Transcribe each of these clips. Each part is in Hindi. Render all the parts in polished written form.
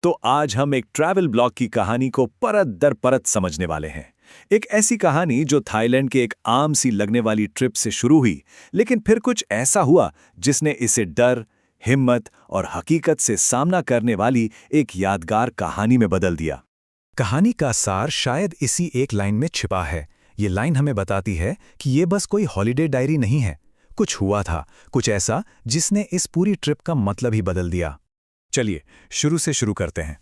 तो आज हम एक ट्रैवल ब्लॉग की कहानी को परत दर परत समझने वाले हैं। एक ऐसी कहानी जो थाईलैंड के एक आम सी लगने वाली ट्रिप से शुरू हुई, लेकिन फिर कुछ ऐसा हुआ जिसने इसे डर, हिम्मत और हकीकत से सामना करने वाली एक यादगार कहानी में बदल दिया। कहानी का सार शायद इसी एक लाइन में छिपा है। ये लाइन हमें बताती है कि ये बस कोई हॉलिडे डायरी नहीं है। कुछ हुआ था, कुछ ऐसा जिसने इस पूरी ट्रिप का मतलब ही बदल दिया। चलिए शुरू से शुरू करते हैं।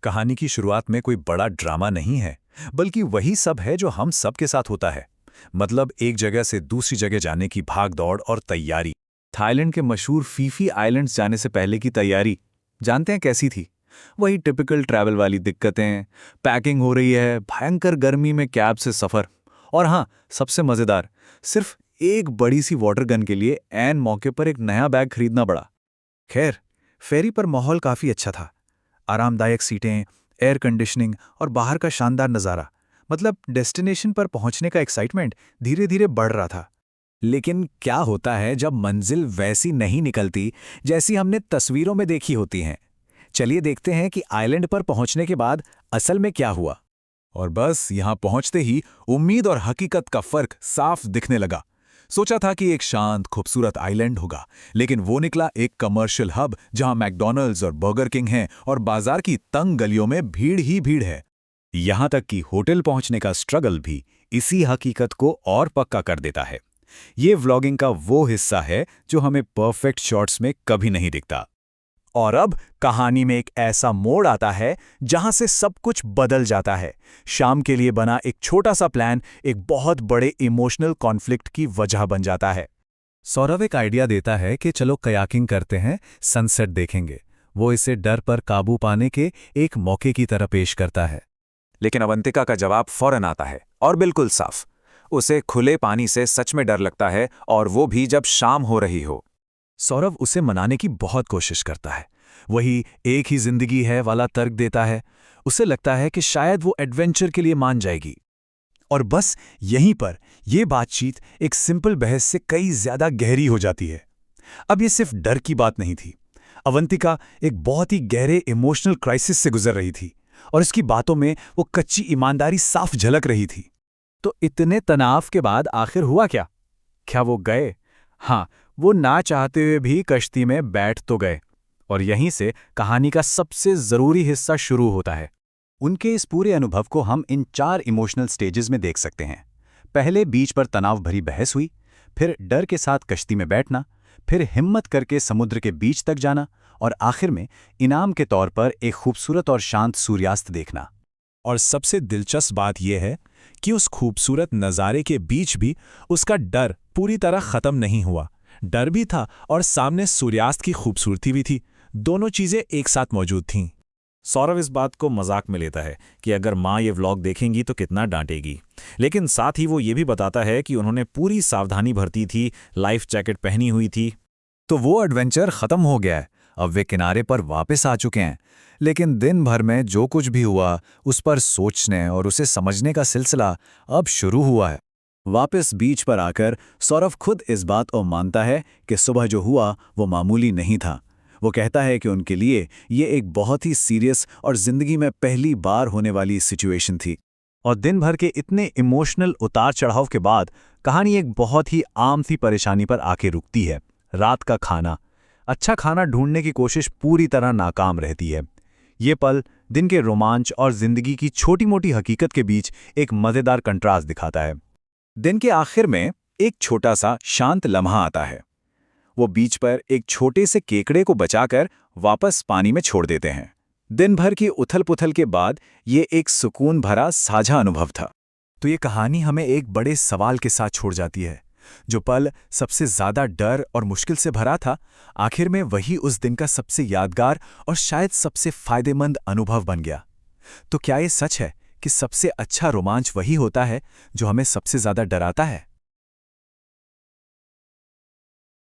कहानी की शुरुआत में कोई बड़ा ड्रामा नहीं है, बल्कि वही सब है जो हम सबके साथ होता है। मतलब एक जगह से दूसरी जगह जाने की भाग दौड़ और तैयारी। थाईलैंड के मशहूर फीफी आइलैंड्स जाने से पहले की तैयारी जानते हैं कैसी थी? वही टिपिकल ट्रैवल वाली दिक्कतें, पैकिंग हो रही है, भयंकर गर्मी में कैब से सफ़र, और हाँ, सबसे मज़ेदार, सिर्फ एक बड़ी सी वाटर गन के लिए ऐन मौके पर एक नया बैग खरीदना पड़ा। खैर, फेरी पर माहौल काफ़ी अच्छा था। आरामदायक सीटें, एयर कंडीशनिंग और बाहर का शानदार नज़ारा। मतलब डेस्टिनेशन पर पहुंचने का एक्साइटमेंट धीरे धीरे बढ़ रहा था। लेकिन क्या होता है जब मंजिल वैसी नहीं निकलती जैसी हमने तस्वीरों में देखी होती हैं? चलिए देखते हैं कि आइलैंड पर पहुंचने के बाद असल में क्या हुआ। और बस यहां पहुंचते ही उम्मीद और हकीकत का फर्क साफ दिखने लगा। सोचा था कि एक शांत खूबसूरत आइलैंड होगा, लेकिन वो निकला एक कमर्शियल हब जहां मैकडॉनल्ड्स और बर्गर किंग हैं और बाजार की तंग गलियों में भीड़ ही भीड़ है। यहां तक कि होटल पहुंचने का स्ट्रगल भी इसी हकीकत को और पक्का कर देता है। ये व्लॉगिंग का वो हिस्सा है जो हमें परफेक्ट शॉट्स में कभी नहीं दिखता। और अब कहानी में एक ऐसा मोड़ आता है जहां से सब कुछ बदल जाता है। शाम के लिए बना एक छोटा सा प्लान एक बहुत बड़े इमोशनल कॉन्फ्लिक्ट की वजह बन जाता है। सौरव एक आइडिया देता है कि चलो कयाकिंग करते हैं, सनसेट देखेंगे। वो इसे डर पर काबू पाने के एक मौके की तरह पेश करता है। लेकिन अवंतिका का जवाब फौरन आता है और बिल्कुल साफ। उसे खुले पानी से सच में डर लगता है, और वो भी जब शाम हो रही हो। सौरव उसे मनाने की बहुत कोशिश करता है। वही एक ही जिंदगी है वाला तर्क देता है। उसे लगता है कि शायद वो एडवेंचर के लिए मान जाएगी। और बस यहीं पर यह बातचीत एक सिंपल बहस से कई ज्यादा गहरी हो जाती है। अब ये सिर्फ डर की बात नहीं थी। अवंतिका एक बहुत ही गहरे इमोशनल क्राइसिस से गुजर रही थी, और इसकी बातों में वो कच्ची ईमानदारी साफ झलक रही थी। तो इतने तनाव के बाद आखिर हुआ क्या? क्या वो गए? हाँ, वो ना चाहते हुए भी कश्ती में बैठ तो गए। और यहीं से कहानी का सबसे जरूरी हिस्सा शुरू होता है। उनके इस पूरे अनुभव को हम इन 4 इमोशनल स्टेजेस में देख सकते हैं। पहले बीच पर तनाव भरी बहस हुई, फिर डर के साथ कश्ती में बैठना, फिर हिम्मत करके समुद्र के बीच तक जाना, और आखिर में इनाम के तौर पर एक खूबसूरत और शांत सूर्यास्त देखना। और सबसे दिलचस्प बात यह है कि उस खूबसूरत नज़ारे के बीच भी उसका डर पूरी तरह ख़त्म नहीं हुआ। डर भी था और सामने सूर्यास्त की खूबसूरती भी थी। दोनों चीज़ें एक साथ मौजूद थीं। सौरव इस बात को मजाक में लेता है कि अगर माँ ये व्लॉग देखेंगी तो कितना डांटेगी, लेकिन साथ ही वो ये भी बताता है कि उन्होंने पूरी सावधानी बरती थी, लाइफ जैकेट पहनी हुई थी। तो वो एडवेंचर ख़त्म हो गया है। अब वे किनारे पर वापस आ चुके हैं। लेकिन दिन भर में जो कुछ भी हुआ उस पर सोचने और उसे समझने का सिलसिला अब शुरू हुआ है। वापस बीच पर आकर सौरव खुद इस बात को मानता है कि सुबह जो हुआ वो मामूली नहीं था। वो कहता है कि उनके लिए ये एक बहुत ही सीरियस और ज़िंदगी में पहली बार होने वाली सिचुएशन थी। और दिन भर के इतने इमोशनल उतार चढ़ाव के बाद कहानी एक बहुत ही आम सी परेशानी पर आके रुकती है। रात का खाना। अच्छा खाना ढूंढने की कोशिश पूरी तरह नाकाम रहती है। ये पल दिन के रोमांच और जिंदगी की छोटी मोटी हकीकत के बीच एक मज़ेदार कंट्रास्ट दिखाता है। दिन के आखिर में एक छोटा सा शांत लम्हा आता है। वो बीच पर एक छोटे से केकड़े को बचाकर वापस पानी में छोड़ देते हैं। दिन भर की उथल पुथल के बाद ये एक सुकून भरा साझा अनुभव था। तो ये कहानी हमें एक बड़े सवाल के साथ छोड़ जाती है। जो पल सबसे ज्यादा डर और मुश्किल से भरा था, आखिर में वही उस दिन का सबसे यादगार और शायद सबसे फायदेमंद अनुभव बन गया। तो क्या ये सच है कि सबसे अच्छा रोमांच वही होता है जो हमें सबसे ज्यादा डराता है?